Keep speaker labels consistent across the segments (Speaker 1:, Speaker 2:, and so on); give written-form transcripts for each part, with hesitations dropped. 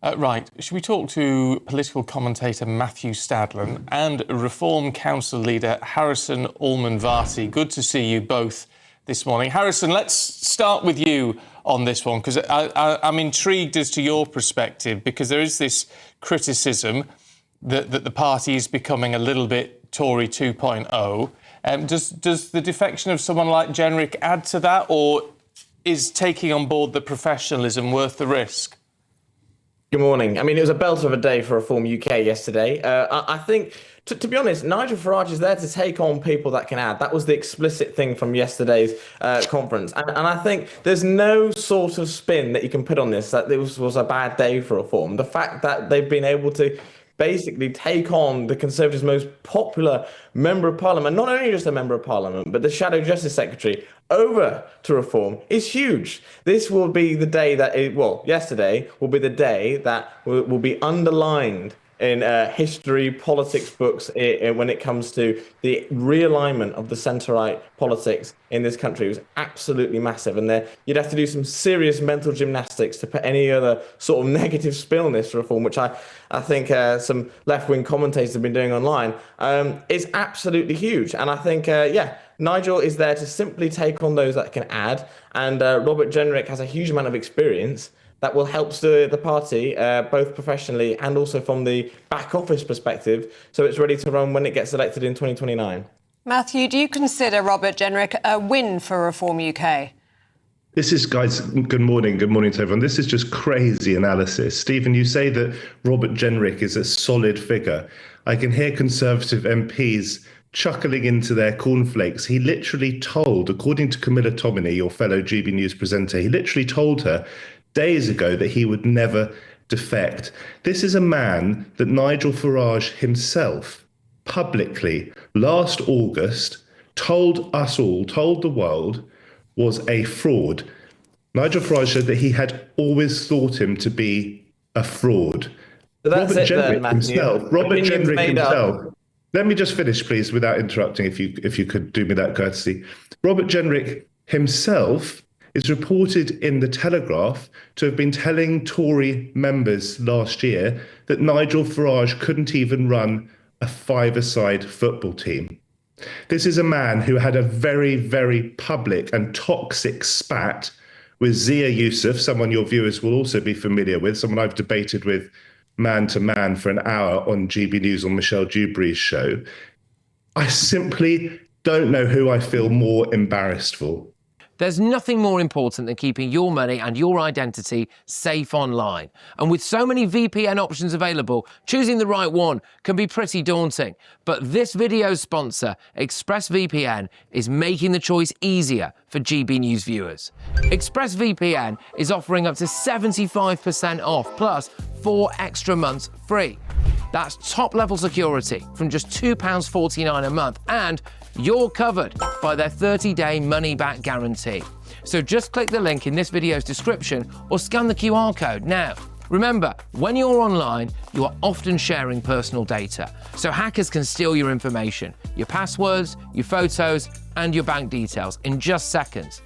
Speaker 1: Right. Should we talk to political commentator Matthew Stadlen and Reform Council leader Harrison Allman-Varty? Good to see you both this morning. Harrison, let's start with you on this one, because I'm intrigued as to your perspective, because there is this criticism that the party is becoming a little bit Tory 2.0. Does the defection of someone like Jenrick add to that, or is taking on board the professionalism worth the risk?
Speaker 2: Good morning. I mean, it was a belter of a day for Reform UK yesterday. I think, to be honest, Nigel Farage is there to take on people that can add. That was the explicit thing from yesterday's conference. And I think there's no sort of spin that you can put on this, that this was a bad day for Reform. The fact that they've been able to basically take on the Conservatives' most popular member of Parliament, not only just a member of Parliament, but the Shadow Justice Secretary, over to Reform is huge. This will be the day that, yesterday will be the day that will be underlined in history, politics books when it comes to the realignment of the centre-right politics in this country. It was absolutely massive. And you'd have to do some serious mental gymnastics to put any other sort of negative spin on this Reform, which I think some left-wing commentators have been doing online. It's absolutely huge. And I think, Nigel is there to simply take on those that can add. And Robert Jenrick has a huge amount of experience that will help stir the party, both professionally and also from the back office perspective, so it's ready to run when it gets elected in 2029.
Speaker 3: Matthew, do you consider Robert Jenrick a win for Reform UK?
Speaker 4: This is, guys, good morning to everyone. This is just crazy analysis. Stephen, you say that Robert Jenrick is a solid figure. I can hear Conservative MPs chuckling into their cornflakes. He literally told, according to Camilla Tominey, your fellow GB News presenter, he literally told her days ago that he would never defect. This is a man that Nigel Farage himself publicly last August told us all, told the world, was a fraud. Nigel Farage said that he had always thought him to be a fraud.
Speaker 2: So Robert Jenrick
Speaker 4: himself. Let me just finish, please, without interrupting, if you could do me that courtesy. Robert Jenrick himself is reported in The Telegraph to have been telling Tory members last year that Nigel Farage couldn't even run a five-a-side football team. This is a man who had a very, very public and toxic spat with Zia Yusuf, someone your viewers will also be familiar with, someone I've debated with man to man for an hour on GB News on Michelle Dewberry's show. I simply don't know who I feel more embarrassed for.
Speaker 5: There's nothing more important than keeping your money and your identity safe online. And with so many VPN options available, choosing the right one can be pretty daunting. But this video's sponsor, ExpressVPN, is making the choice easier for GB News viewers. ExpressVPN is offering up to 75% off, plus 4 extra months free. That's top-level security from just £2.49 a month, and you're covered by their 30-day money-back guarantee. So just click the link in this video's description or scan the QR code now. Remember, when you're online, you are often sharing personal data, so hackers can steal your information, your passwords, your photos, and your bank details in just seconds.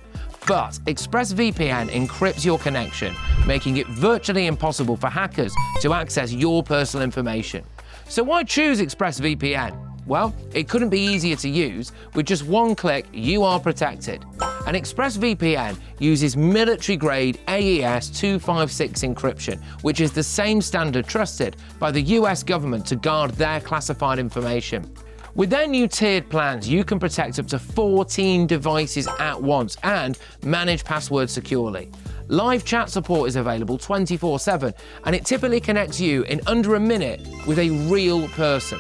Speaker 5: But ExpressVPN encrypts your connection, making it virtually impossible for hackers to access your personal information. So why choose ExpressVPN? Well, it couldn't be easier to use. With just one click, you are protected. And ExpressVPN uses military-grade AES 256 encryption, which is the same standard trusted by the US government to guard their classified information. With their new tiered plans, you can protect up to 14 devices at once and manage passwords securely. Live chat support is available 24/7, and it typically connects you in under a minute with a real person.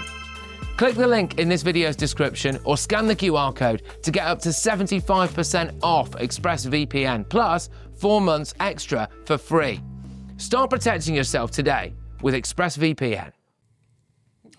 Speaker 5: Click the link in this video's description or scan the QR code to get up to 75% off ExpressVPN, plus 4 months extra for free. Start protecting yourself today with ExpressVPN.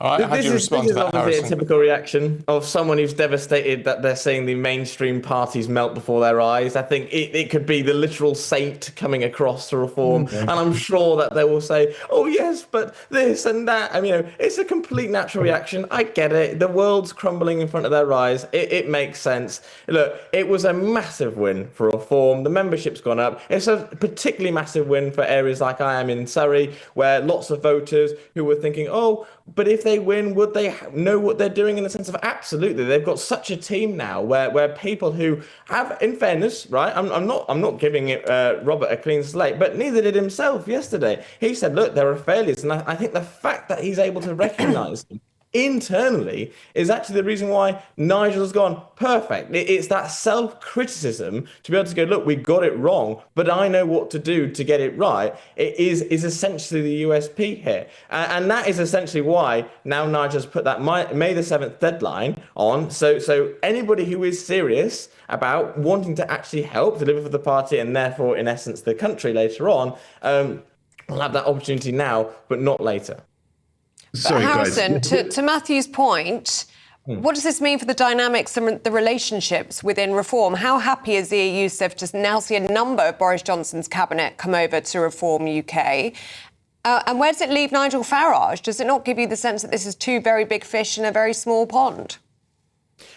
Speaker 1: All right, how do you respond to that,
Speaker 2: obviously
Speaker 1: Harrison?
Speaker 2: a typical reaction of someone who's devastated that they're seeing the mainstream parties melt before their eyes. I think it could be the literal saint coming across to reform, and I'm sure that they will say, "Oh yes, but this and that." I mean, it's a complete natural reaction. I get it. The world's crumbling in front of their eyes. It makes sense. Look, it was a massive win for reform. The membership's gone up. It's a particularly massive win for areas like I am in Surrey, where lots of voters who were thinking, "Oh, but if they win, would they know what they're doing?" in the sense of absolutely. They've got such a team now where people who have, in fairness, right, I'm not giving it Robert a clean slate, but neither did himself yesterday. He said, look, there are failures. And I think the fact that he's able to recognise them internally is actually the reason why Nigel's gone perfect. It's that self-criticism to be able to go, look, we got it wrong, but I know what to do to get it right. It is essentially the USP here. And that is essentially why now Nigel's put that May the 7th deadline on. So anybody who is serious about wanting to actually help deliver for the party and therefore, in essence, the country later on, will have that opportunity now, but not later.
Speaker 4: Sorry,
Speaker 3: Harrison,
Speaker 4: guys.
Speaker 3: to Matthew's point, what does this mean for the dynamics and the relationships within Reform? How happy is Zia Yusuf to now see a number of Boris Johnson's cabinet come over to Reform UK? And where does it leave Nigel Farage? Does it not give you the sense that this is two very big fish in a very small pond?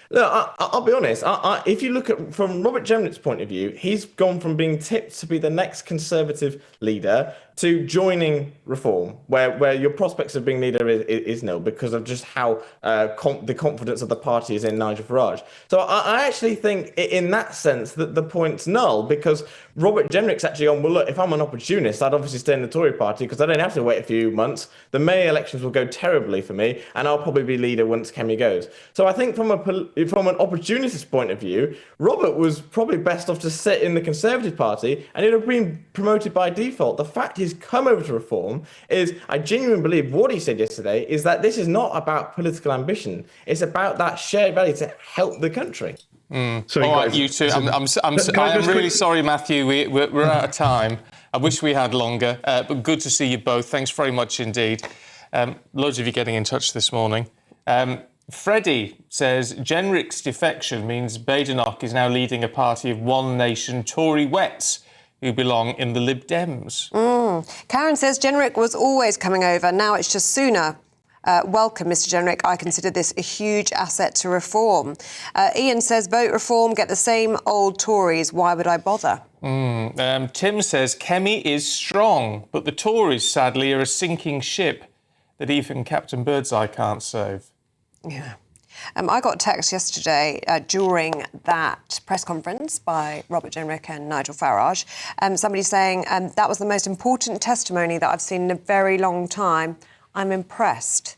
Speaker 2: Look, I'll be honest. If you look at from Robert Jenrick's point of view, he's gone from being tipped to be the next Conservative leader to joining Reform, where your prospects of being leader is nil because of just how the confidence of the party is in Nigel Farage. So I actually think in that sense that the point's null because Robert Jenrick's actually on, well, look, if I'm an opportunist, I'd obviously stay in the Tory party because I don't have to wait a few months. The May elections will go terribly for me and I'll probably be leader once Kemi goes. So I think from an opportunist point of view, Robert was probably best off to sit in the Conservative Party and he'd have been promoted by default. The fact he's come over to Reform is, I genuinely believe what he said yesterday is that this is not about political ambition. It's about that shared value to help the country.
Speaker 4: Sorry,
Speaker 1: All right,
Speaker 4: guys.
Speaker 1: you two. I am really sorry, Matthew. We're out of time. I wish we had longer, but good to see you both. Thanks very much indeed. Loads of you getting in touch this morning. Freddie says Jenrick's defection means Badenoch is now leading a party of one nation Tory wets who belong in the Lib Dems.
Speaker 3: Karen says Jenrick was always coming over. Now it's just sooner. Welcome, Mr. Jenrick. I consider this a huge asset to Reform. Ian says vote Reform, get the same old Tories. Why would I bother?
Speaker 1: Tim says Kemi is strong, but the Tories, sadly, are a sinking ship that even Captain Birdseye can't save.
Speaker 3: Yeah. I got a text yesterday during that press conference by Robert Jenrick and Nigel Farage, somebody saying that was the most important testimony that I've seen in a very long time. I'm impressed.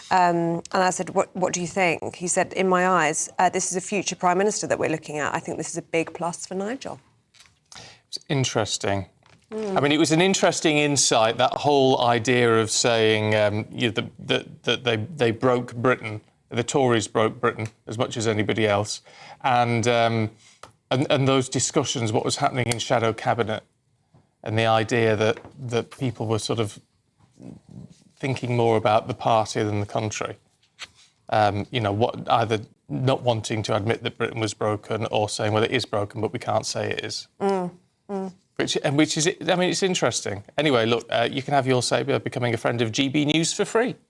Speaker 3: And I said, what do you think? He said, in my eyes, this is a future Prime Minister that we're looking at. I think this is a big plus for Nigel.
Speaker 1: It's interesting. I mean, it was an interesting insight, that whole idea of saying that they broke Britain. The Tories broke Britain as much as anybody else, and those discussions, what was happening in shadow cabinet, and the idea that people were sort of thinking more about the party than the country. What either not wanting to admit that Britain was broken or saying, well, it is broken, but we can't say it is. Which is, I mean, it's interesting. Anyway, look, you can have your say by becoming a friend of GB News for free.